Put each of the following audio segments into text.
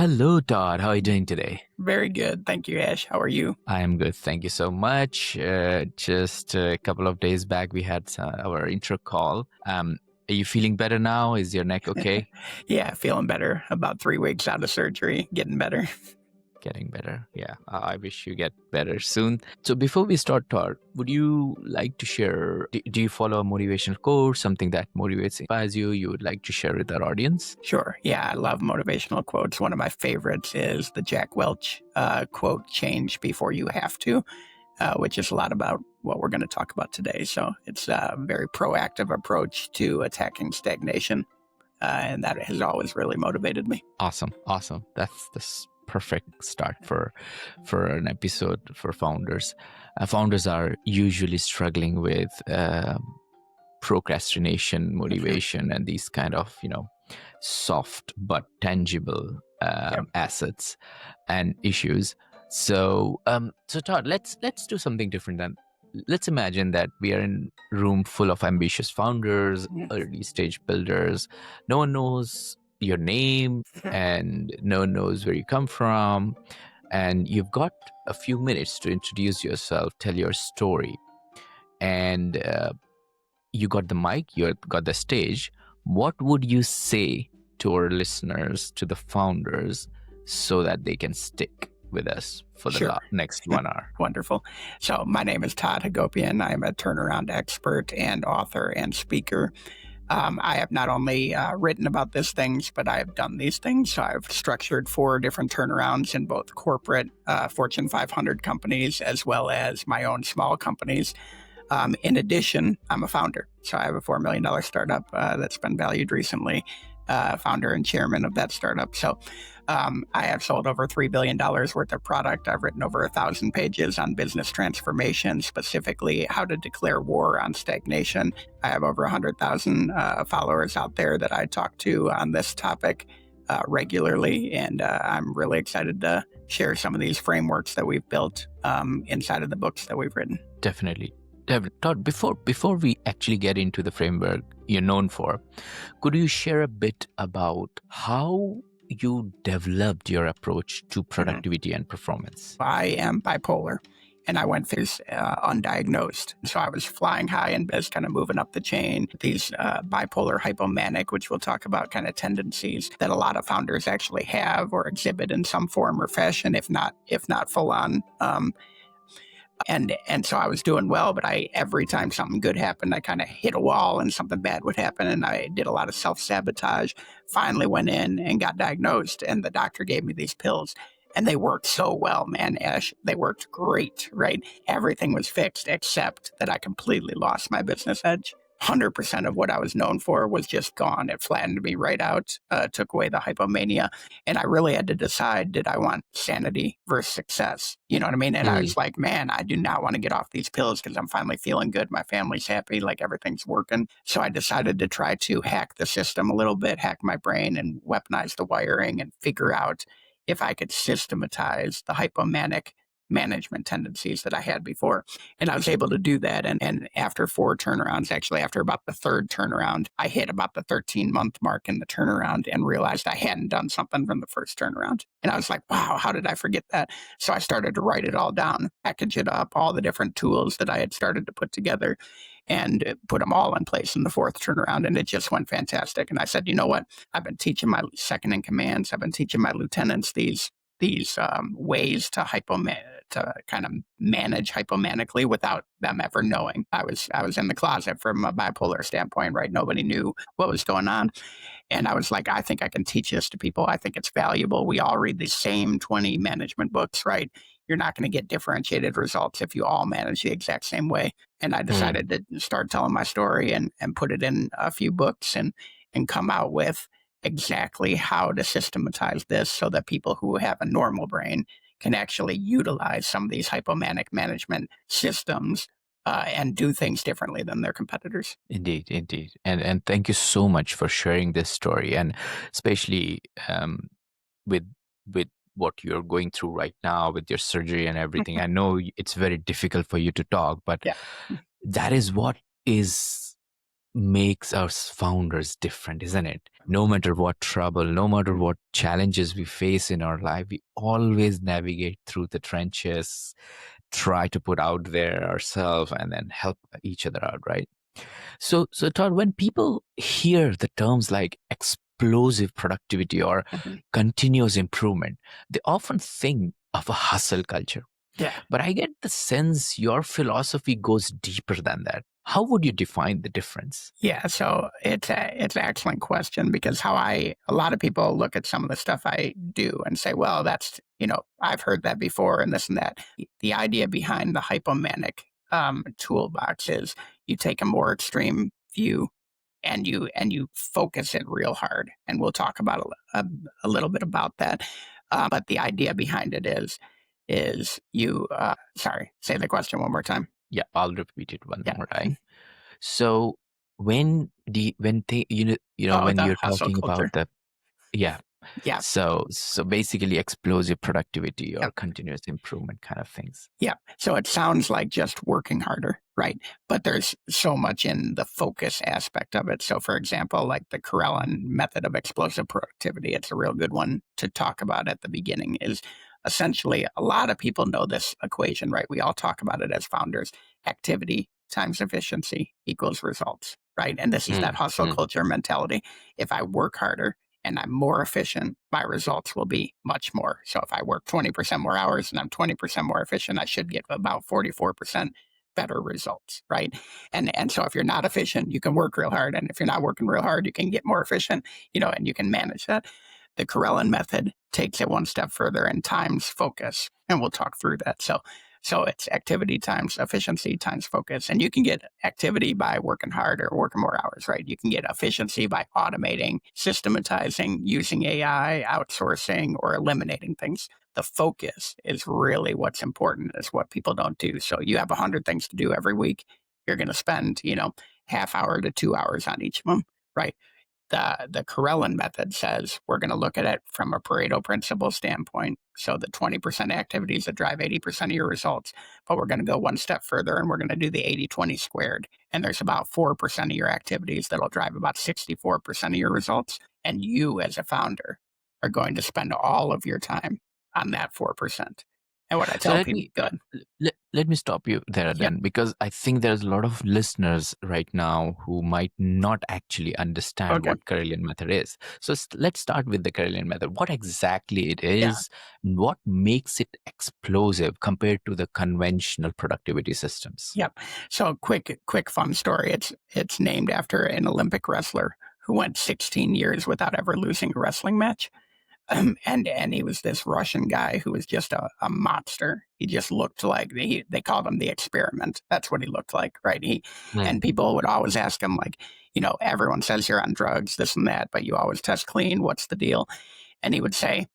Hello, Todd. How are you doing today? Very good. Thank you, Ash. How are you? I am good. Thank you so much. Just a couple of days back, we had our intro call. Are you feeling better now? Is your neck okay? Yeah, feeling better. About 3 weeks out of surgery, getting better. Getting better. Yeah. I wish you get better soon. So before we start, Todd, would you like to share? Do you follow a motivational quote, something that motivates, inspires you? You would like to share with our audience? Sure. Yeah, I love motivational quotes. One of my favorites is the Jack Welch quote, "Change before you have to," which is a lot about what we're going to talk about today. So it's a very proactive approach to attacking stagnation. And that has always really motivated me. Awesome. That's the perfect start for an episode for founders. Founders are usually struggling with procrastination, motivation, and these kind of soft but tangible Yep. assets and issues. So Todd, let's do something different then. Let's imagine that we are in a room full of ambitious founders, early stage builders. No one knows your name and no one knows where you come from. And you've got a few minutes to introduce yourself, tell your story. And you got the mic, you got the stage. What would you say to our listeners, to the founders, so that they can stick with us for the next 1 hour? Wonderful. So my name is Todd Hagopian. I'm a turnaround expert and author and speaker. I have not only written about these things, but I have done these things. So I've structured 4 different turnarounds in both corporate Fortune 500 companies as well as my own small companies. In addition, I'm a founder. So I have a $4 million startup that's been valued recently, founder and chairman of that startup. So I have sold over $3 billion worth of product. I've written over 1,000 pages on business transformation, specifically how to declare war on stagnation. I have over 100,000 followers out there that I talk to on this topic regularly. And I'm really excited to share some of these frameworks that we've built inside of the books that we've written. Definitely. Todd, before we actually get into the framework you're known for, could you share a bit about how you developed your approach to productivity and performance? I am bipolar, and I went through undiagnosed. So I was flying high in biz, kind of moving up the chain. These bipolar hypomanic, which we'll talk about, kind of tendencies that a lot of founders actually have or exhibit in some form or fashion, if not full on. And so I was doing well, but every time something good happened, I kind of hit a wall and something bad would happen. And I did a lot of self-sabotage, finally went in and got diagnosed. And the doctor gave me these pills and they worked so well, man, Ash. They worked great, right? Everything was fixed except that I completely lost my business edge. 100% of what I was known for was just gone. It flattened me right out, took away the hypomania. And I really had to decide, did I want sanity versus success? You know what I mean? And I was like, man, I do not want to get off these pills because I'm finally feeling good. My family's happy, like everything's working. So I decided to try to hack the system a little bit, hack my brain and weaponize the wiring and figure out if I could systematize the hypomanic management tendencies that I had before. And I was able to do that. And after 4 turnarounds, actually after about the 3rd turnaround, I hit about the 13-month mark in the turnaround and realized I hadn't done something from the first turnaround. And I was like, wow, how did I forget that? So I started to write it all down, package it up, all the different tools that I had started to put together and put them all in place in the 4th turnaround. And it just went fantastic. And I said, you know what? I've been teaching my second in commands. I've been teaching my lieutenants these ways to kind of manage hypomanically without them ever knowing. I was in the closet from a bipolar standpoint, right? Nobody knew what was going on. And I was like, I think I can teach this to people. I think it's valuable. We all read the same 20 management books, right? You're not going to get differentiated results if you all manage the exact same way. And I decided to start telling my story and put it in a few books and come out with exactly how to systematize this so that people who have a normal brain can actually utilize some of these hypomanic management systems and do things differently than their competitors. Indeed. And thank you so much for sharing this story, and especially with what you're going through right now with your surgery and everything. I know it's very difficult for you to talk, but that is what is makes us founders different, isn't it? No matter what trouble, no matter what challenges we face in our life, we always navigate through the trenches, try to put out there ourselves, and then help each other out, right? So Todd, when people hear the terms like explosive productivity or Mhm. continuous improvement, they often think of a hustle culture. Yeah. But I get the sense your philosophy goes deeper than that. How would you define the difference? Yeah, so it's an excellent question because a lot of people look at some of the stuff I do and say, well, that's, I've heard that before and this and that. The idea behind the hypomanic toolbox is you take a more extreme view and you focus it real hard, and we'll talk about a little bit about that. But the idea behind it is you. Sorry, say the question one more time. Yeah, I'll repeat it one Yeah. more time. So when The you're hustle talking culture. about the yeah, Yeah. so basically explosive productivity Yeah. or continuous improvement kind of things. Yeah. So it sounds like just working harder, right? But there's so much in the focus aspect of it. So, for example, like the Karelin method of explosive productivity, it's a real good one to talk about at the beginning. Is essentially a lot of people know this equation, right? We all talk about it as founders: activity times efficiency equals results, right? And this is that Mm, hustle mm. culture mentality. If I work harder, and I'm more efficient, my results will be much more. So if I work 20% more hours and I'm 20% more efficient, I should get about 44% better results, right? And so if you're not efficient, you can work real hard. And if you're not working real hard, you can get more efficient, and you can manage that. The Karelin method takes it one step further and times focus. And we'll talk through that. So it's activity times efficiency times focus. And you can get activity by working hard or working more hours, right? You can get efficiency by automating, systematizing, using AI, outsourcing, or eliminating things. The focus is really what's important, is what people don't do. So you have 100 things to do every week. You're going to spend, half hour to 2 hours on each of them, right? The Karelin method says we're going to look at it from a Pareto principle standpoint. So the 20% activities that drive 80% of your results, but we're going to go one step further and we're going to do the 80-20 squared. And there's about 4% of your activities that'll drive about 64% of your results. And you as a founder are going to spend all of your time on that 4%. And what I So tell people, good. let me stop you there Yep. then, because I think there's a lot of listeners right now who might not actually understand Okay. what Karelian method is. So let's start with the Karelian method. What exactly it Yeah. is, what makes it explosive compared to the conventional productivity systems? Yep. So quick fun story. It's named after an Olympic wrestler who went 16 years without ever losing a wrestling match. And he was this Russian guy who was just a monster. He just looked like they called him the experiment. That's what he looked like, right? Mm. And people would always ask him like, everyone says you're on drugs, this and that, but you always test clean. What's the deal? And he would say,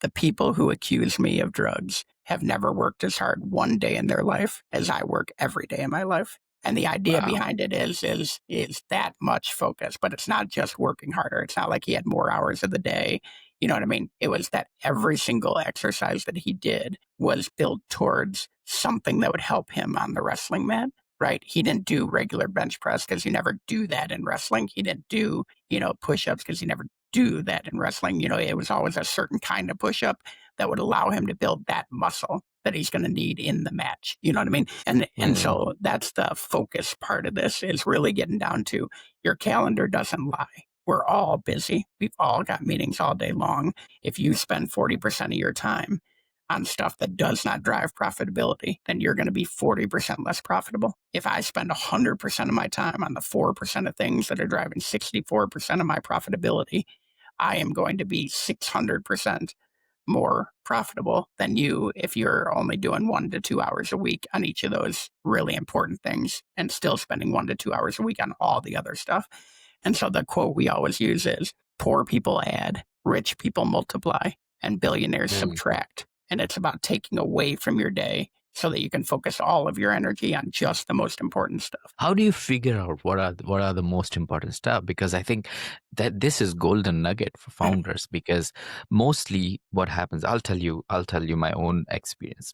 the people who accuse me of drugs have never worked as hard one day in their life as I work every day in my life. And the idea Wow. behind it is that much focus, but it's not just working harder. It's not like he had more hours of the day. You know what I mean? It was that every single exercise that he did was built towards something that would help him on the wrestling mat, right? He didn't do regular bench press because you never do that in wrestling. He didn't do, push ups because you never do that in wrestling. It was always a certain kind of push up that would allow him to build that muscle that he's going to need in the match. You know what I mean? And Mm. so that's the focus part of this, is really getting down to your calendar doesn't lie. We're all busy. We've all got meetings all day long. If you spend 40% of your time on stuff that does not drive profitability, then you're going to be 40% less profitable. If I spend 100% of my time on the 4% of things that are driving 64% of my profitability, I am going to be 600% more profitable than you if you're only doing 1 to 2 hours a week on each of those really important things and still spending 1 to 2 hours a week on all the other stuff. And so the quote we always use is, poor people add, rich people multiply, and billionaires Mm. subtract. And it's about taking away from your day so that you can focus all of your energy on just the most important stuff. How do you figure out what are the most important stuff? Because I think that this is golden nugget for founders, because mostly what happens, I'll tell you my own experience.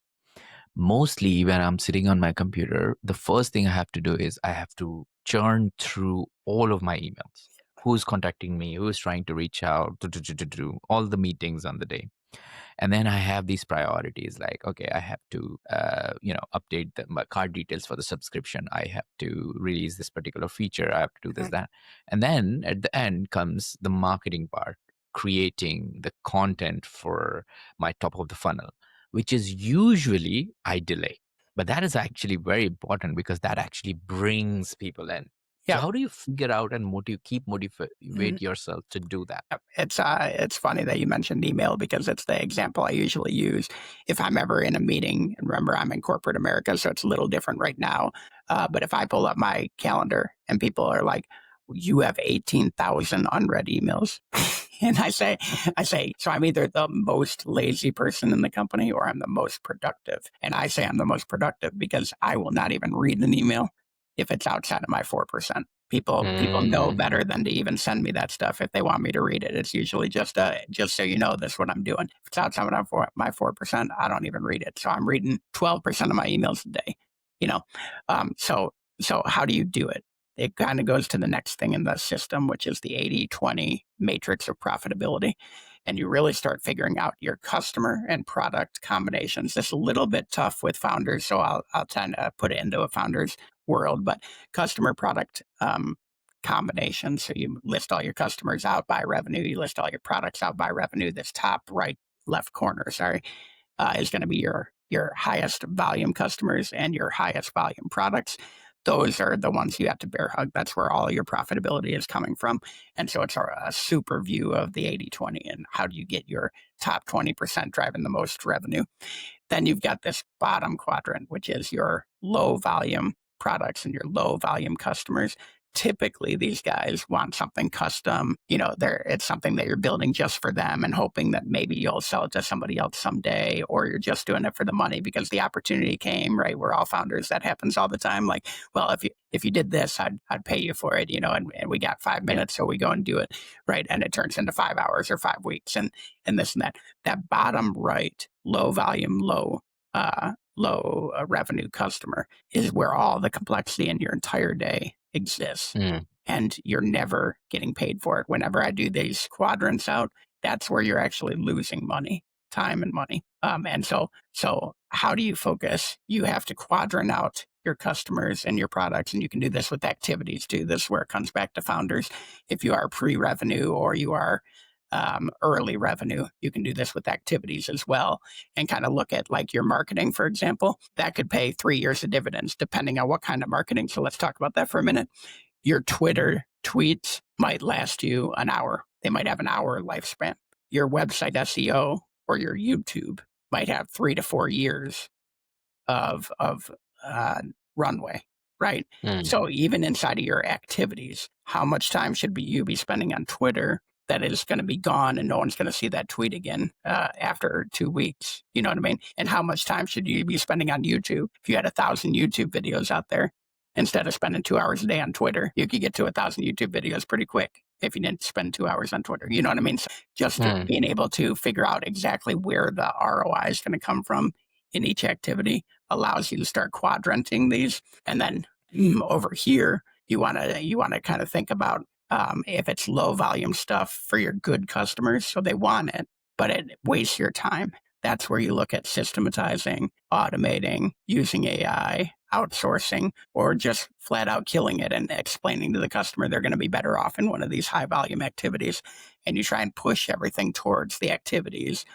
Mostly when I'm sitting on my computer, the first thing I have to do is I have to churn through all of my emails. Who's contacting me? Who's trying to reach out? All the meetings on the day. And then I have these priorities like, okay, I have to, update my card details for the subscription. I have to release this particular feature. I have to do this, Mhm. that. And then at the end comes the marketing part, creating the content for my top of the funnel, which is usually I delay. But that is actually very important because that actually brings people in. So Yep. how do you figure out and motivate Mhm. yourself to do that? Yep. It's funny that you mentioned email because it's the example I usually use if I'm ever in a meeting. And remember, I'm in corporate America, so it's a little different right now. But if I pull up my calendar and people are like, "You have 18,000 unread emails," and I say, so I'm either the most lazy person in the company or I'm the most productive. And I say I'm the most productive because I will not even read an email if it's outside of my 4%. People know Mm, better than to even send me that stuff if they want me to read it. It's usually just so you know, this is what I'm doing. If it's outside of my 4%, I don't even read it. So I'm reading 12% of my emails a day. You know, so how do you do it? It kind of goes to the next thing in the system, which is the 80-20 matrix of profitability. And you really start figuring out your customer and product combinations. It's a little bit tough with founders, so I'll tend to put it into a founder's world, but customer product combination. So you list all your customers out by revenue, you list all your products out by revenue. This top right left corner, sorry, is going to be your highest volume customers and your highest volume products. Those are the ones you have to bear hug. That's where all your profitability is coming from. And so it's a super view of the 80-20 and how do you get your top 20% driving the most revenue. Then you've got this bottom quadrant, which is your low volume products and your low volume customers. Typically, these guys want something custom. It's something that you're building just for them and hoping that maybe you'll sell it to somebody else someday, or you're just doing it for the money because the opportunity came. Right? We're all founders. That happens all the time. Like, well, if you did this, I'd pay you for it. And we got 5 minutes, so we go and do it. Right? And it turns into 5 hours or 5 weeks, and this and that. That bottom right, low volume, low revenue customer is where all the complexity in your entire day exists. mm, And you're never getting paid for it. Whenever I do these quadrants out, that's where you're actually losing money, time and money. And so how do you focus? You have to quadrant out your customers and your products, and you can do this with activities too. This is where it comes back to founders. If you are pre-revenue or you are early revenue, you can do this with activities as well, and kind of look at like your marketing, for example. That could pay 3 years of dividends depending on what kind of marketing. So let's talk about that for a minute. Your Twitter tweets might last you an hour. They might have an hour lifespan. Your website SEO or your YouTube might have 3 to 4 years of uh, runway, right? mm, So even inside of your activities, how much time should you be spending on Twitter that is going to be gone and no one's going to see that tweet again after 2 weeks? You know what I mean? And how much time should you be spending on YouTube? If you had 1,000 YouTube videos out there, instead of spending 2 hours a day on Twitter, you could get to 1,000 YouTube videos pretty quick if you didn't spend 2 hours on Twitter. You know what I mean? So just mm. being able to figure out exactly where the ROI is going to come from in each activity allows you to start quadranting these. And then over here, you want to kind of think about if it's low volume stuff for your good customers, so they want it, but it wastes your time. That's where you look at systematizing, automating, using AI, outsourcing, or just flat out killing it and explaining to the customer they're going to be better off in one of these high volume activities. And you try and push everything towards the activities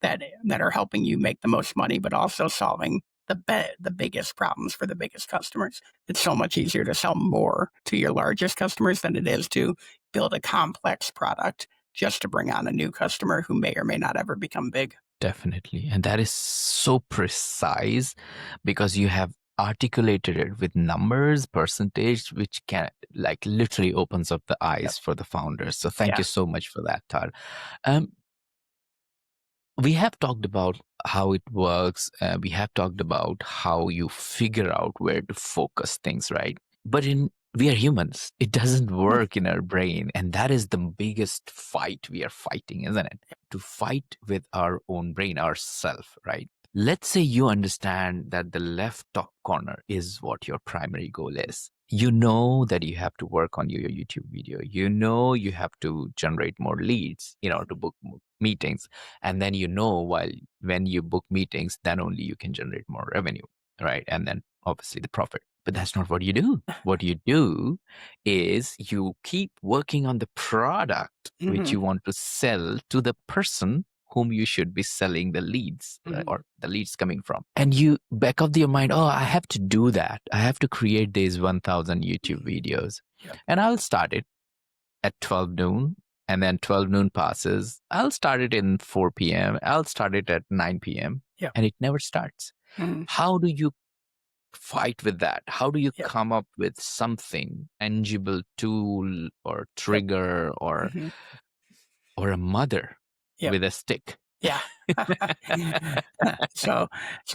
that are helping you make the most money, but also solving the biggest problems for the biggest customers. It's so much easier to sell more to your largest customers than it is to build a complex product just to bring on a new customer who may or may not ever become big. Definitely. And that is so precise because you have articulated it with numbers, percentage, which can like literally opens up the Yep. eyes for the founders. So thank Yeah. you so much for that, Todd. Um, we have talked about how it works. We have talked about how you figure out where to focus things, right? But we are humans. It doesn't Mm. work in our brain, and that is the biggest fight we are fighting, isn't it? To fight with our own brain, ourself, right? Let's say you understand that the left top corner is what your primary goal is. You know that you have to work on your YouTube video. You know you have to generate more leads, to book meetings. And then when you book meetings, then only you can generate more revenue, right? And then obviously the profit. But that's not what you do. What you do is you keep working on the product which Mhm. you want to sell to the person whom you should be selling the leads Mhm. or the leads coming from. And you back of your mind, I have to do that. I have to create these 1,000 YouTube videos. Yep. And I'll start it at 12 noon. And then 12 noon passes. I'll start it in 4 p.m. I'll start it at 9 p.m. Yep. And it never starts. Mhm. How do you fight with that? How do you Yep. come up with something tangible tool or Yep. trigger or Mhm. a mother Yep. with a stick? Yeah. So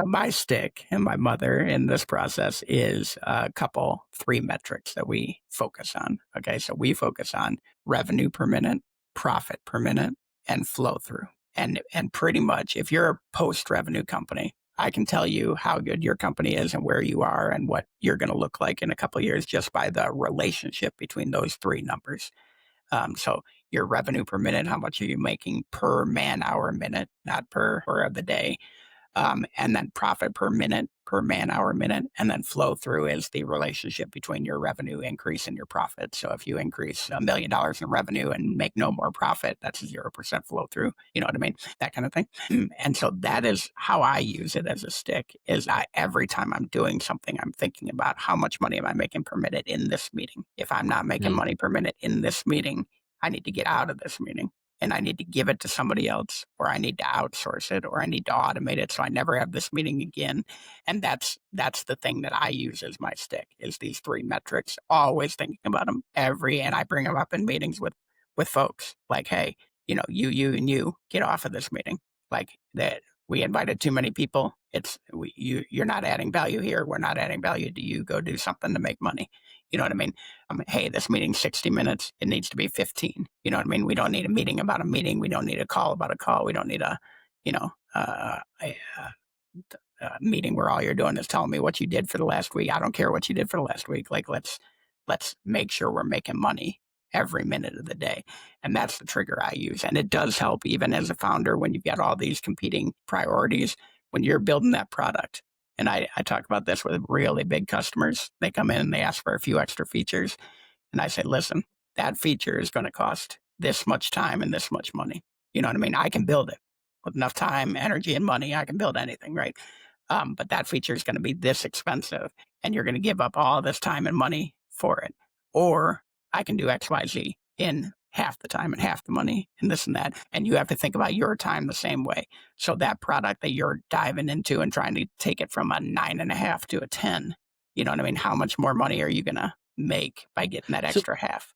my stick and my mother in this process is a couple, 3 metrics that we focus on. Okay. So we focus on revenue per minute, profit per minute, and flow through. And pretty much if you're a post revenue company, I can tell you how good your company is and where you are and what you're going to look like in a couple of years just by the relationship between those 3 numbers. So your revenue per minute, how much are you making per man hour minute, not per hour of the day? And then profit per minute, per man hour minute, and then flow through is the relationship between your revenue increase and your profit. So if you increase $1 million in revenue and make no more profit, that's 0% flow through. You know what I mean? That kind of thing. And so that is how I use it as a stick. Is every time I'm doing something, I'm thinking about how much money am I making per minute in this meeting. If I'm not making Mm. money per minute in this meeting, I need to get out of this meeting and I need to give it to somebody else, or I need to outsource it, or I need to automate it so I never have this meeting again. And that's the thing that I use as my stick is these 3 metrics, always thinking about them and I bring them up in meetings with folks like, hey, you and you get off of this meeting. Like that we invited too many people. You're not adding value here. We're not adding value to you. Go do something to make money. You know what I mean? Hey, this meeting's 60 minutes. It needs to be 15. You know what I mean? We don't need a meeting about a meeting. We don't need a call about a call. We don't need you know, a meeting where all you're doing is telling me what you did for the last week. I don't care what you did for the last week. Like, let's make sure we're making money every minute of the day. And that's the trigger I use. And it does help even as a founder when you've got all these competing priorities when you're building that product. And I talk about this with really big customers. They come in and they ask for a few extra features. And I say, listen, that feature is going to cost this much time and this much money. You know what I mean? I can build it with enough time, energy, and money. I can build anything, right? But that feature is going to be this expensive, and you're going to give up all this time and money for it. Or I can do X, Y, Z in half the time and half the money and this and that. And you have to think about your time the same way. So that product that you're diving into and trying to take it from a 9.5 to a 10, you know what I mean? How much more money are you going to make by getting that So extra half?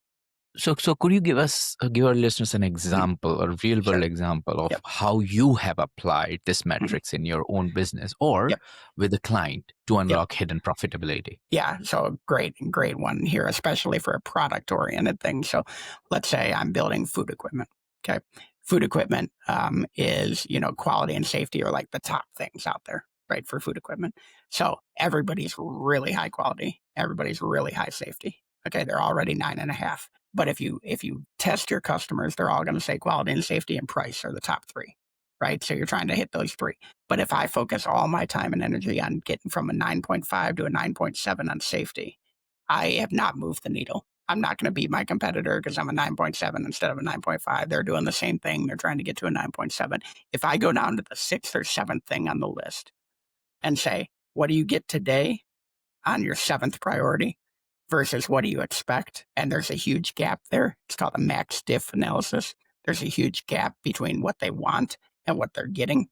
So could you give our listeners an example, a real world Sure. example of Yep. how you have applied this Mhm. metrics in your own business or Yep. with a client to Yep. unlock hidden profitability? Yeah. So a great one here, especially for a product oriented thing. So let's say I'm building food equipment. Okay. Food equipment is, quality and safety are like the top things out there, right? For food equipment. So everybody's really high quality. Everybody's really high safety. Okay. They're already 9.5. But if you test your customers, they're all going to say quality and safety and price are the top 3, right? So you're trying to hit those 3. But if I focus all my time and energy on getting from a 9.5 to a 9.7 on safety, I have not moved the needle. I'm not going to beat my competitor because I'm a 9.7 instead of a 9.5. They're doing the same thing. They're trying to get to a 9.7. If I go down to the 6th or 7th thing on the list and say, what do you get today on your 7th priority versus what do you expect? And there's a huge gap there. It's called a max diff analysis. There's a huge gap between what they want and what they're getting.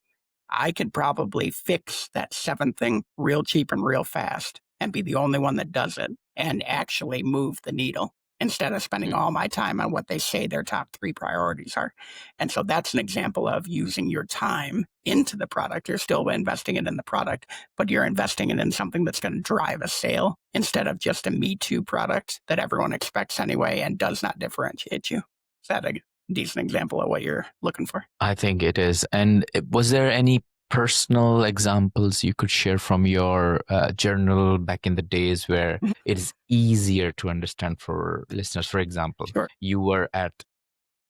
I could probably fix that 7th thing real cheap and real fast and be the only one that does it and actually move the needle instead of spending Mm. all my time on what they say their top 3 priorities are. And so that's an example of using your time into the product. You're still investing it in the product, but you're investing it in something that's going to drive a sale instead of just a Me Too product that everyone expects anyway and does not differentiate you. Is that a decent example of what you're looking for? I think it is. And was there any personal examples you could share from your journal back in the days where Mhm. it is easier to understand for listeners? For example, Sure. you were at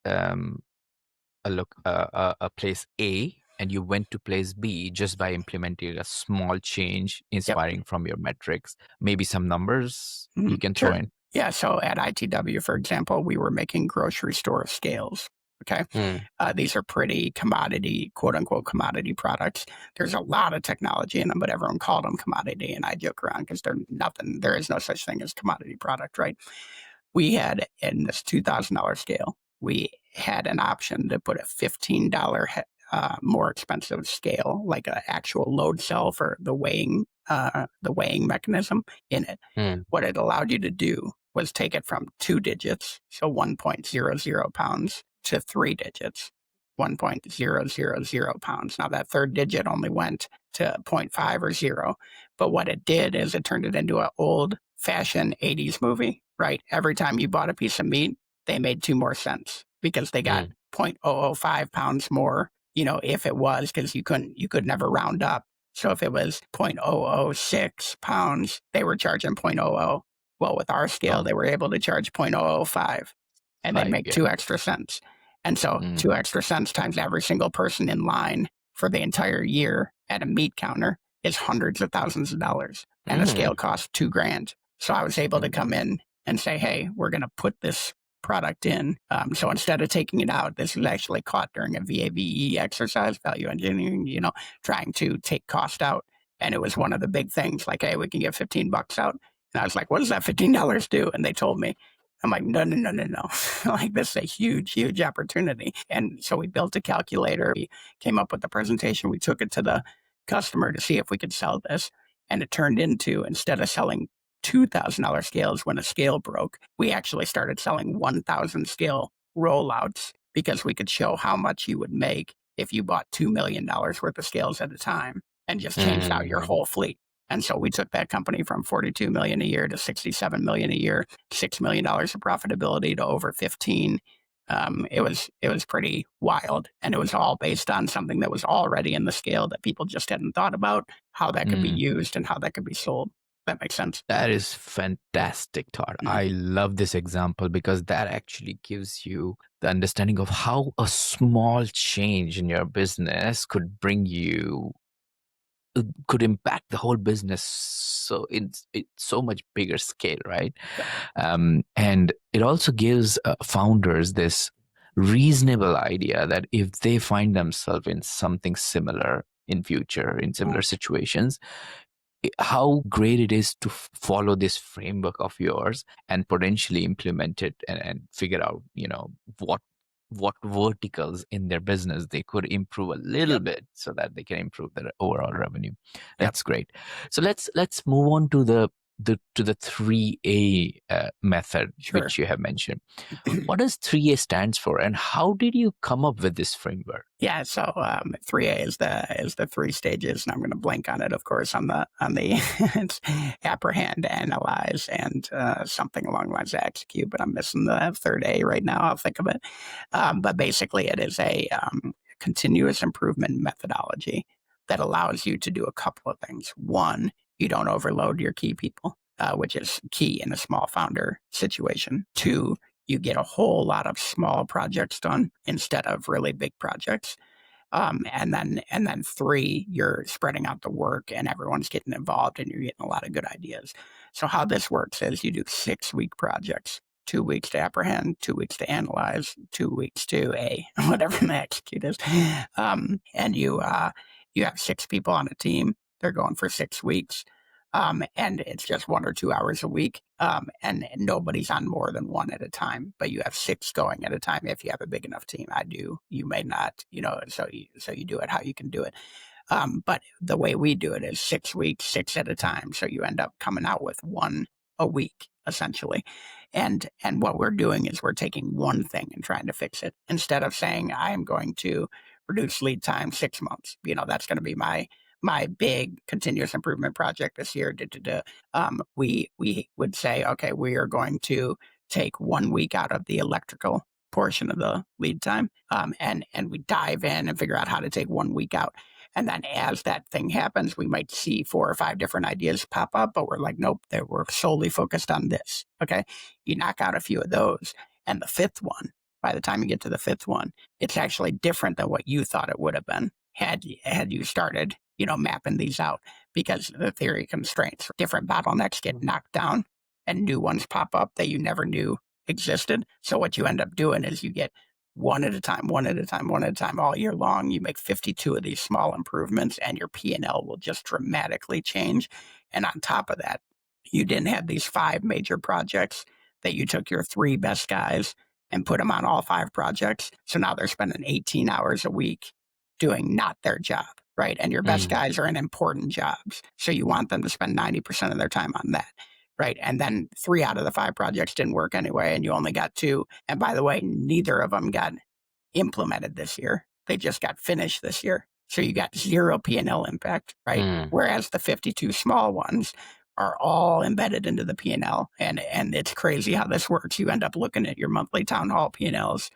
um, a place A and you went to place B just by implementing a small change Yep. inspiring from your metrics. Maybe some numbers you Mhm. can throw Sure. in. Yeah. So at ITW, for example, we were making grocery store scales. Okay. Mm. These are pretty commodity, quote unquote, commodity products. There's a lot of technology in them, but everyone called them commodity. And I joke around because they're nothing. There is no such thing as commodity product, right? We had in this $2,000 scale, we had an option to put a $15 more expensive scale, like an actual load cell for the weighing mechanism in it. Mm. What it allowed you to do was take it from 2 digits, so 1.00 pounds, to 3 digits, 1.000 pounds. Now that third digit only went to 0.5 or 0, but what it did is it turned it into an old fashioned 80s movie, right? Every time you bought a piece of meat, they made 2 more cents because they got Mm. 0.005 pounds more, if it was, because you could never round up. So if it was 0.006 pounds, they were charging 0.00. Well, with our scale, Oh, they were able to charge 0.005 and they'd make yeah. 2 extra cents. And so Mm. 2 extra cents times every single person in line for the entire year at a meat counter is hundreds of thousands of dollars. And the scale cost $2,000. So I was able to come in and say, hey, we're going to put this product in. So instead of taking it out, this was actually caught during a VAVE exercise, value engineering, trying to take cost out. And it was one of the big things like, hey, we can get $15 out. And I was like, what does that $15 do? And they told me. I'm like, no. Like, this is a huge, huge opportunity. And so we built a calculator. We came up with the presentation. We took it to the customer to see if we could sell this. And it turned into, instead of selling $2,000 scales when a scale broke, we actually started selling 1,000 scale rollouts because we could show how much you would make if you bought $2 million worth of scales at a time and just changed out your whole fleet. And so we took that company from 42 million a year to 67 million a year, $6 million of profitability to over 15. It was pretty wild, and it was all based on something that was already in the scale that people just hadn't thought about how that could be Mm. used and how that could be sold. That makes sense. That is fantastic, Todd. I love this example because that actually gives you the understanding of how a small change in your business could bring you, could impact the whole business so it's so much bigger scale, right? And it also gives founders this reasonable idea that if they find themselves in something similar in future, in similar situations, how great it is to follow this framework of yours and potentially implement it and figure out, what verticals in their business they could improve a little Yep. bit so that they can improve their overall revenue. Yep. That's great. So let's move on to the 3A method, Sure. which you have mentioned. What does 3A stands for, and how did you come up with this framework? Yeah, so 3A is the 3 stages, and I'm going to blank on it, of course, on the it's apprehend, analyze, and something along the lines of execute. But I'm missing the third A right now. I'll think of it. But basically, it is a continuous improvement methodology that allows you to do a couple of things. One, you don't overload your key people, which is key in a small founder situation. Two, you get a whole lot of small projects done instead of really big projects. And then three, you're spreading out the work and everyone's getting involved and you're getting a lot of good ideas. So how this works is you do 6-week projects, 2 weeks to apprehend, 2 weeks to analyze, 2 weeks to whatever the execute is. And you have 6 people on a team. They're going for 6 weeks. And it's just 1 or 2 hours a week. And nobody's on more than one at a time, but you have 6 going at a time if you have a big enough team. I do. You may not, so you do it how you can do it. But the way we do it is 6 weeks, 6 at a time. So you end up coming out with 1 a week, essentially. And what we're doing is we're taking one thing and trying to fix it instead of saying, I am going to reduce lead time 6 months. That's going to be my big continuous improvement project this year. We would say, okay, we are going to take 1 week out of the electrical portion of the lead time, and we dive in and figure out how to take 1 week out. And then as that thing happens, we might see 4 or 5 different ideas pop up, but we're like, nope, we're solely focused on this. Okay. You knock out a few of those. And the fifth one, by the time you get to the fifth one, it's actually different than what you thought it would have been had you started, mapping these out, because the theory constraints, different bottlenecks get knocked down and new ones pop up that you never knew existed. So what you end up doing is you get one at a time, one at a time, one at a time all year long. You make 52 of these small improvements and your P&L will just dramatically change. And on top of that, you didn't have these 5 major projects that you took your 3 best guys and put them on all 5 projects. So now they're spending 18 hours a week doing not their job, right? And your best Mm. guys are in important jobs. So you want them to spend 90% of their time on that, right? And then 3 out of the 5 projects didn't work anyway, and you only got 2. And by the way, neither of them got implemented this year. They just got finished this year. So you got 0 P&L impact, right? Mm. Whereas the 52 small ones are all embedded into the P&L. And it's crazy how this works. You end up looking at your monthly town hall P&Ls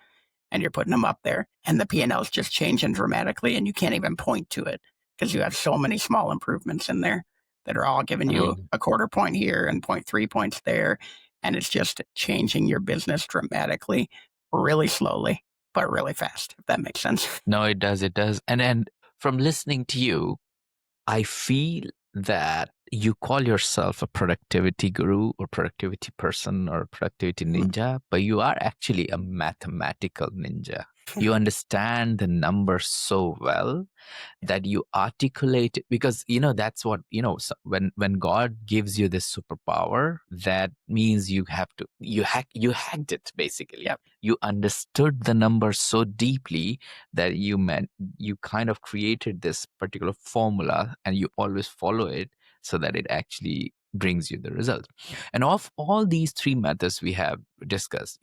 and you're putting them up there, and the P&L is just changing dramatically, and you can't even point to it because you have so many small improvements in there that are all giving you Mm. a quarter point here and 0.3 points there. And it's just changing your business dramatically, really slowly, but really fast, if that makes sense. No, it does. It does. And from listening to you, I feel that you call yourself a productivity guru or productivity person or productivity ninja, but you are actually a mathematical ninja. You understand the numbers so well that you articulate it, because that's what so when God gives you this superpower, that means you hacked it basically. Yep. You understood the numbers so deeply that you kind of created this particular formula and you always follow it so that it actually brings you the result. And of all these 3 methods we have discussed,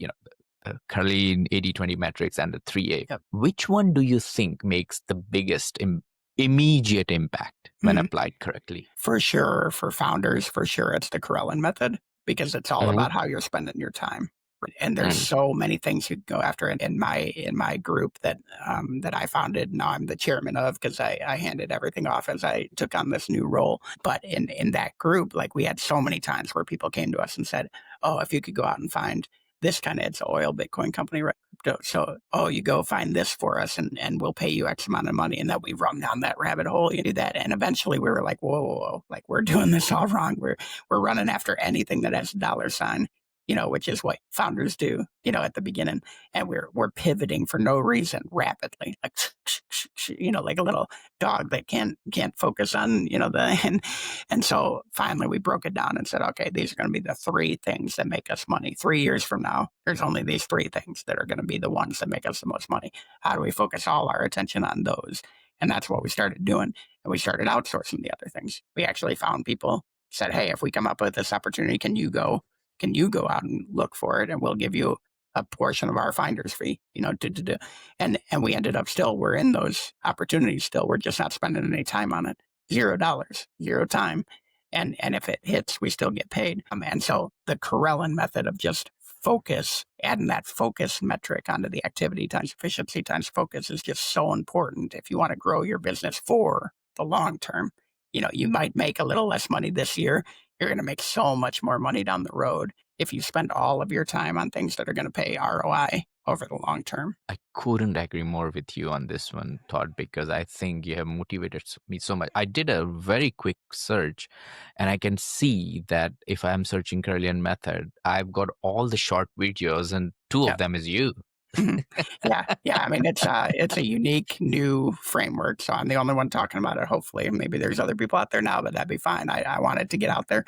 Carlene 80/20 metrics and the 3A, Yep. which one do you think makes the biggest immediate impact when Mhm. applied correctly? For sure, for founders, for sure, it's the Corellin method because it's all Mhm. about how you're spending your time. And there's Mm. so many things you can go after in my group that I founded. Now I'm the chairman of because I handed everything off as I took on this new role. But in that group, like we had so many times where people came to us and said, "Oh, if you could go out and find this kind of it's an oil Bitcoin company, right? So, oh, you go find this for us and we'll pay you X amount of money." And then we run down that rabbit hole. You do that. And eventually we were like, whoa, whoa, whoa, like we're doing this all wrong. We're running after anything that has a dollar sign, which is what founders do, at the beginning. And we're pivoting for no reason rapidly, like, like a little dog that can't focus on, and so finally we broke it down and said, okay, these are going to be the 3 things that make us money. 3 years from now, there's only these 3 things that are going to be the ones that make us the most money. How do we focus all our attention on those? And that's what we started doing. And we started outsourcing the other things. We actually found people, said, hey, if we come up with this opportunity, can you go out and look for it? And we'll give you a portion of our finder's fee, and we ended up we're in those opportunities still. We're just not spending any time on it. $0, 0 time. And if it hits, we still get paid. And so the Corellin method of just focus, adding that focus metric onto the activity times efficiency times focus is just so important if you want to grow your business for the long term. You might make a little less money this year. You're going to make so much more money down the road if you spend all of your time on things that are going to pay ROI over the long term. I couldn't agree more with you on this one, Todd, because I think you have motivated me so much. I did a very quick search and I can see that if I'm searching Curlian method, I've got all the short videos and 2 Yeah. of them is you. Yeah. I mean, it's a unique new framework. So I'm the only one talking about it. Hopefully, maybe there's other people out there now, but that'd be fine. I want it to get out there.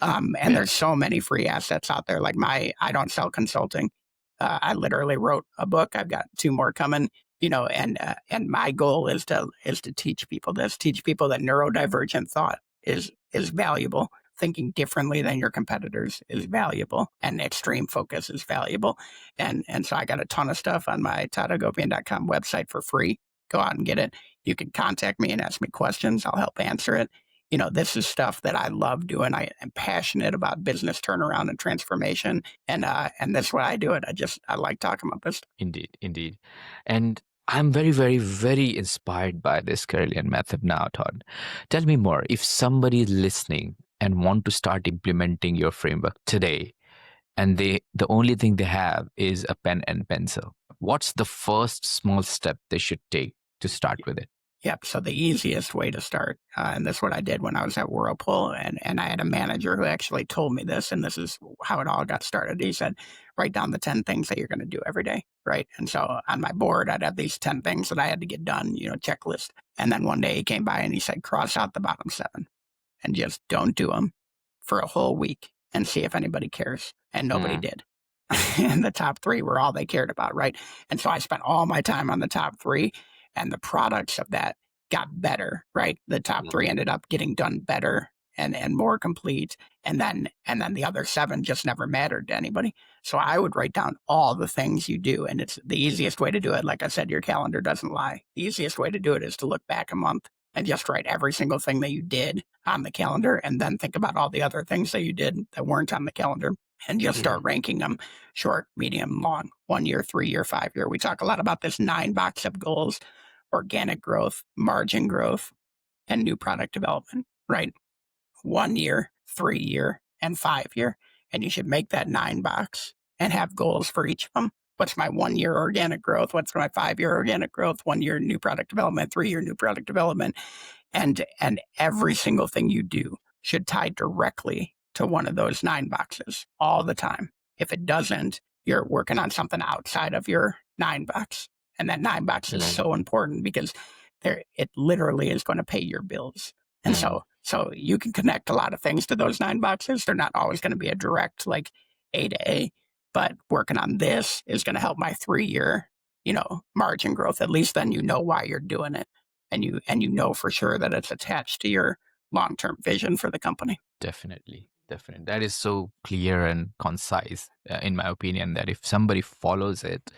And Yeah. there's so many free assets out there. Like I don't sell consulting. I literally wrote a book. I've got 2 more coming. And my goal is to teach people this, teach people that neurodivergent thought is valuable. Thinking differently than your competitors is valuable, and extreme focus is valuable. And so I got a ton of stuff on my toddhagopian.com website for free. Go out and get it. You can contact me and ask me questions. I'll help answer it. This is stuff that I love doing. I am passionate about business turnaround and transformation. And that's why I do it. I like talking about this. Indeed. And I'm very, very, very inspired by this Carolean method now, Todd. Tell me more. If somebody is listening and want to start implementing your framework today, and the only thing they have is a pen and pencil, what's the first small step they should take to start with it? Yep. So the easiest way to start, and this is what I did when I was at Whirlpool, and I had a manager who actually told me this, and this is how it all got started. He said, write down the 10 things that you're going to do every day, right? And so on my board, I'd have these 10 things that I had to get done, checklist. And then one day he came by and he said, cross out the bottom 7 and just don't do them for a whole week and see if anybody cares. And nobody Mm, did. And the top 3 were all they cared about, right? And so I spent all my time on the top 3, and the products of that got better, right? The top 3 mm, ended up getting done better and more complete. And then the other 7 just never mattered to anybody. So I would write down all the things you do. And it's the easiest way to do it. Like I said, your calendar doesn't lie. The easiest way to do it is to look back a month and just write every single thing that you did on the calendar, and then think about all the other things that you did that weren't on the calendar, and just start mm, ranking them: short, medium, long, 1 year, 3 year, 5 year. We talk a lot about this 9 box of goals: organic growth, margin growth, and new product development, right? 1 year, 3 year, and 5 year. And you should make that 9 box and have goals for each of them. What's my 1 year organic growth? What's my 5 year organic growth? 1 year new product development, 3 year new product development. And every single thing you do should tie directly to one of those 9 boxes all the time. If it doesn't, you're working on something outside of your 9 box. And that 9 box is mm, so important because it literally is going to pay your bills. And mm. so you can connect a lot of things to those 9 boxes. They're not always going to be a direct like A to A, but working on this is going to help my 3 year, margin growth. At least then you know why you're doing it, and you know for sure that it's attached to your long-term vision for the company. Definitely, definitely. That is so clear and concise, in my opinion, that if somebody follows it,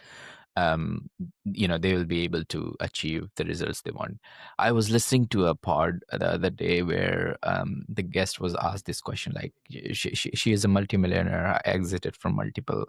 um, they will be able to achieve the results they want. I was listening to a pod the other day where the guest was asked this question, like she is a multimillionaire, exited from multiple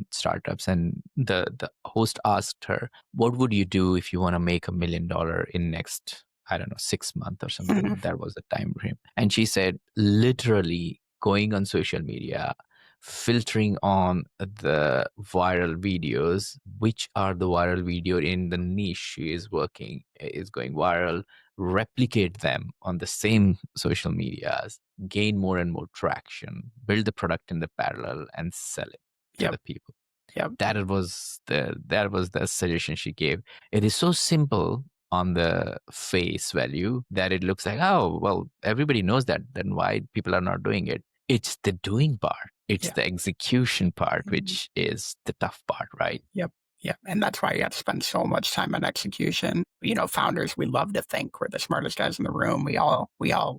startups, and the host asked her, "What would you do if you want to make $1 million in next, I don't know, 6 months or something?" That was the time frame. And she said, literally going on social media, filtering on the viral videos, which are the viral video in the niche she is working, is going viral, replicate them on the same social medias, gain more and more traction, build the product in the parallel, and sell it to Yep. the people. Yep. That was the suggestion she gave. It is so simple on the face value that it looks like, oh well, everybody knows that, then why people are not doing it? It's the doing part, it's Yeah. the execution part, Mhm. which is the tough part, right? Yep. Yep. And that's why you have to spend so much time on execution. Founders, we love to think we're the smartest guys in the room. We all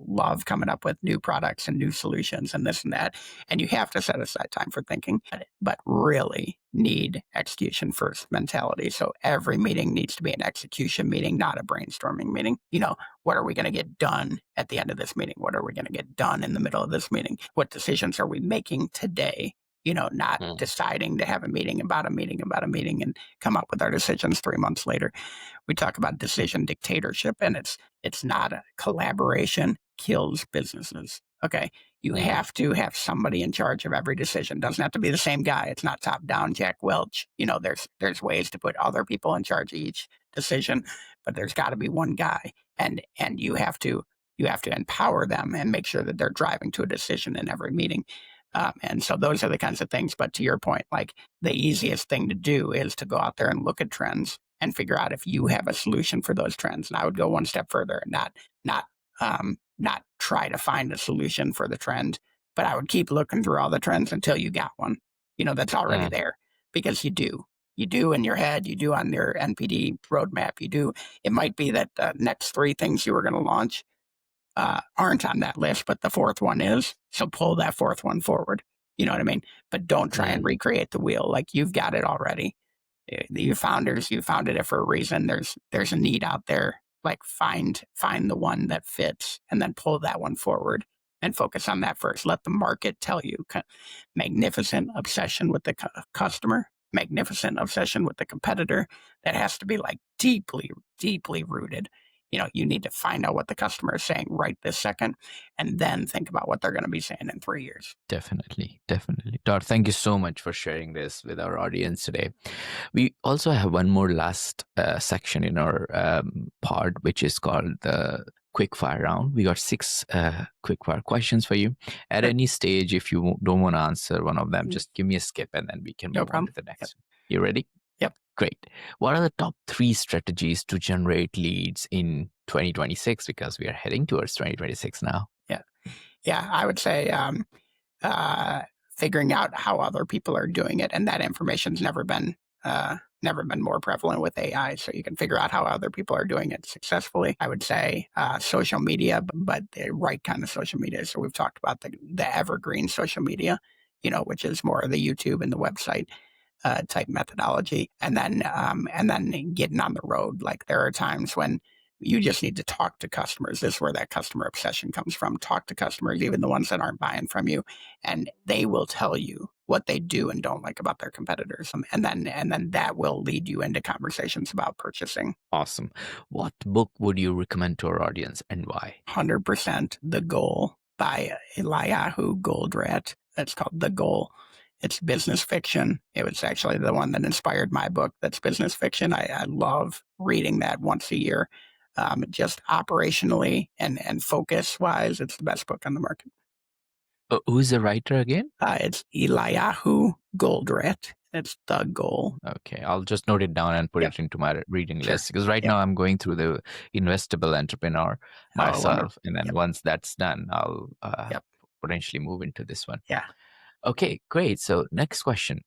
love coming up with new products and new solutions and this and that. And you have to set aside time for thinking, but really need execution first mentality. So every meeting needs to be an execution meeting, not a brainstorming meeting. What are we going to get done at the end of this meeting? What are we going to get done in the middle of this meeting? What decisions are we making today? Not Mm, deciding to have a meeting about a meeting about a meeting and come up with our decisions 3 months later. We talk about decision dictatorship, and it's not a collaboration kills businesses. Okay. You mm, have to have somebody in charge of every decision. Doesn't have to be the same guy. It's not top down Jack Welch. There's ways to put other people in charge of each decision, but there's got to be one guy, and you have to empower them and make sure that they're driving to a decision in every meeting. And so those are the kinds of things. But to your point, like the easiest thing to do is to go out there and look at trends and figure out if you have a solution for those trends. And I would go one step further and not try to find a solution for the trend, but I would keep looking through all the trends until you got one, that's already mm, there, because you do in your head, you do on your NPD roadmap, you do. It might be that the next 3 things you were going to launch aren't on that list, but the 4th one is. So pull that 4th one forward. You know what I mean? But don't try and mm. recreate the wheel. Like, you've got it already. You founders, you founded it for a reason. There's a need out there. Like, find the one that fits, and then pull that one forward and focus on that first. Let the market tell you. Magnificent obsession with the customer. magnificent obsession with the competitor that has to be like deeply, deeply rooted. You need to find out what the customer is saying right this second and then think about what they're going to be saying in 3 years. Definitely, definitely. Todd, thank you so much for sharing this with our audience today. We also have one more last section in our pod, which is called the quickfire round. We got 6 quickfire questions for you. At Sure. any stage, if you don't want to answer one of them, just give me a skip and then we can No move on to problem. the Yep. next. You ready? Yep. Great. What are the top 3 strategies to generate leads in 2026? Because we are heading towards 2026 now. Yeah. Yeah. I would say uh, figuring out how other people are doing it, and that information's never been more prevalent with AI. So you can figure out how other people are doing it successfully. I would say social media, but the right kind of social media. So we've talked about the evergreen social media, which is more of the YouTube and the website type methodology, and then getting on the road. Like there are times when you just need to talk to customers. This is where that customer obsession comes from. Talk to customers, even the ones that aren't buying from you, and they will tell you what they do and don't like about their competitors. And then that will lead you into conversations about purchasing. Awesome. What book would you recommend to our audience and why? 100% The Goal by Eliyahu Goldratt. That's called The Goal. It's business fiction. It was actually the one that inspired my book. That's business fiction. I love reading that once a year. Just operationally and focus wise, it's the best book on the market. Who's the writer again? It's Eliyahu Goldratt. It's The Goal. Okay, I'll just note it down and put Yep. it into my reading Sure. list because right Yep. now I'm going through the Investable Entrepreneur Oh, wonderful. myself. And then Yep. once that's done, I'll Yep. potentially move into this one. Yeah. Okay, great. So, next question.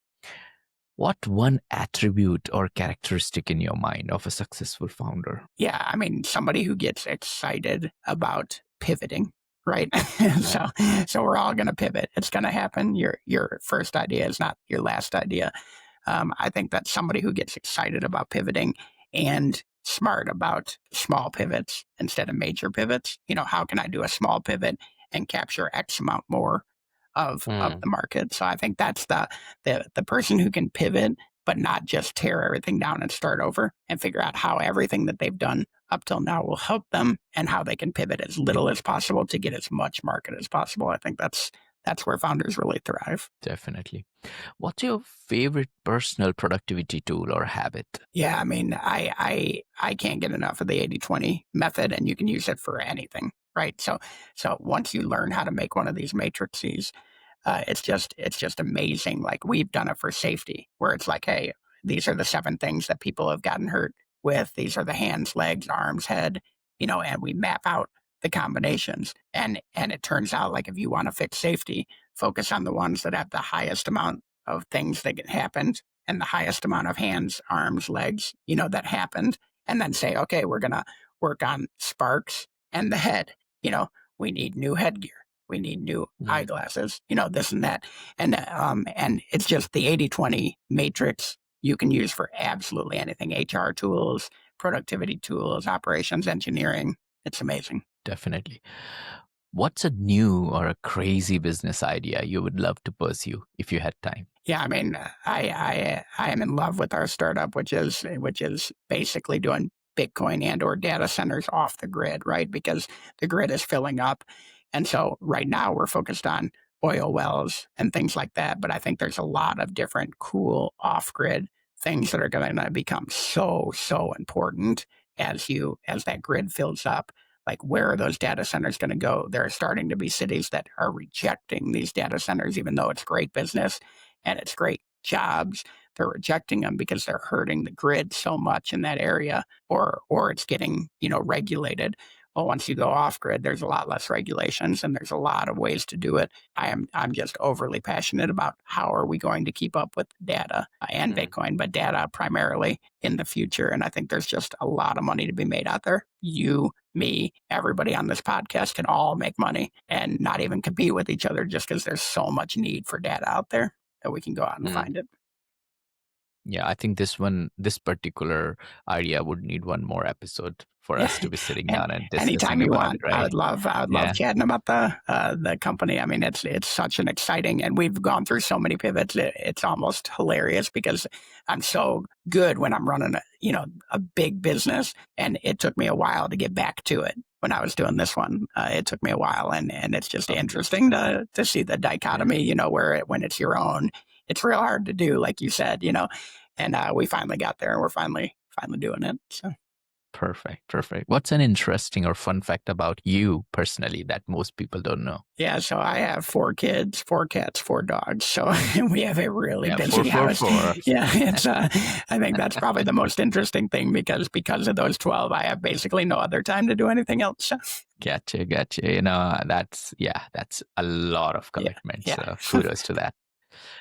What one attribute or characteristic in your mind of a successful founder? Yeah, I mean, somebody who gets excited about pivoting, right? So we're all going to pivot. It's going to happen. Your first idea is not your last idea. I think that somebody who gets excited about pivoting and smart about small pivots instead of major pivots. How can I do a small pivot and capture X amount more of the market? So I think that's the person who can pivot, but not just tear everything down and start over, and figure out how everything that they've done up till now will help them and how they can pivot as little as possible to get as much market as possible. I think that's where founders really thrive. Definitely. What's your favorite personal productivity tool or habit? Yeah, I mean, I can't get enough of the 80/20 method, and you can use it for anything, right? So once you learn how to make one of these matrices, it's just amazing. Like we've done it for safety, where it's like, hey, these are the 7 things that people have gotten hurt with. These are the hands, legs, arms, head, and we map out the combinations. And it turns out, like, if you want to fix safety, focus on the ones that have the highest amount of things that happened and the highest amount of hands, arms, legs, that happened. And then say, okay, we're gonna work on sparks and the head. We need new headgear. We need new eyeglasses, this and that. And it's just the 80/20 matrix you can use for absolutely anything. HR tools, productivity tools, operations, engineering. It's amazing. Definitely. What's a new or a crazy business idea you would love to pursue if you had time? Yeah, I mean, I am in love with our startup, which is basically doing Bitcoin and or data centers off the grid, right? Because the grid is filling up. And so right now we're focused on oil wells and things like that. But I think there's a lot of different cool off-grid things that are going to become so important as that grid fills up. Like, where are those data centers going to go? There are starting to be cities that are rejecting these data centers, even though it's great business and it's great jobs. They're rejecting them because they're hurting the grid so much in that area, or it's getting regulated. Well, once you go off grid, there's a lot less regulations, and there's a lot of ways to do it. I'm just overly passionate about how are we going to keep up with data and Bitcoin, but data primarily in the future. And I think there's just a lot of money to be made out there. You, me, everybody on this podcast can all make money and not even compete with each other just because there's so much need for data out there that we can go out and find it. Yeah, I think this particular idea would need one more episode for Yeah, us to be sitting and down and anytime discussing you about it, want, right? I would love Yeah. chatting about the company. I mean, it's such an exciting, and we've gone through so many pivots. It's almost hilarious because I'm so good when I'm running a big business, and it took me a while to get back to it. When I was doing this one, it took me a while, and it's just interesting 100%. to see the Yeah. dichotomy. Where when it's your own, it's real hard to do, like you said. And we finally got there, and we're finally doing it. So. Perfect. Perfect. What's an interesting or fun fact about you personally that most people don't know? Yeah, so I have 4 kids, 4 cats, 4 dogs. So we have a really Yeah, busy house. 444. Yeah, it's I think that's probably the most interesting thing because of those 12, I have basically no other time to do anything else. So, Gotcha, gotcha. That's a lot of yeah, commitment. yeah. So kudos to that.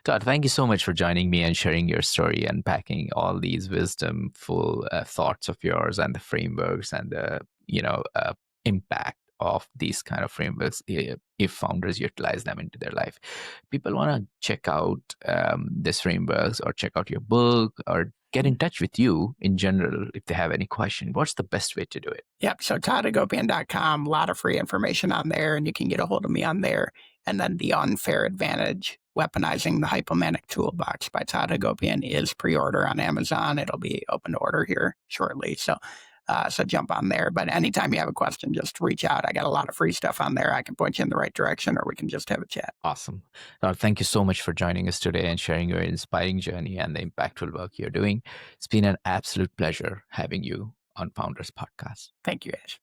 Todd, thank you so much for joining me and sharing your story and packing all these wisdomful thoughts of yours and the frameworks and the impact of these kind of frameworks if founders utilize them into their life. People want to check out these frameworks or check out your book or get in touch with you in general if they have any question. What's the best way to do it? Yep. So toddhagopian.com, a lot of free information on there, and you can get a hold of me on there. And then The Unfair Advantage, Weaponizing the Hypomanic Toolbox by Todd Hagopian is pre-order on Amazon. It'll be open to order here shortly. So jump on there. But anytime you have a question, just reach out. I got a lot of free stuff on there. I can point you in the right direction, or we can just have a chat. Awesome. Todd, thank you so much for joining us today and sharing your inspiring journey and the impactful work you're doing. It's been an absolute pleasure having you on Founders Podcast. Thank you, Ash.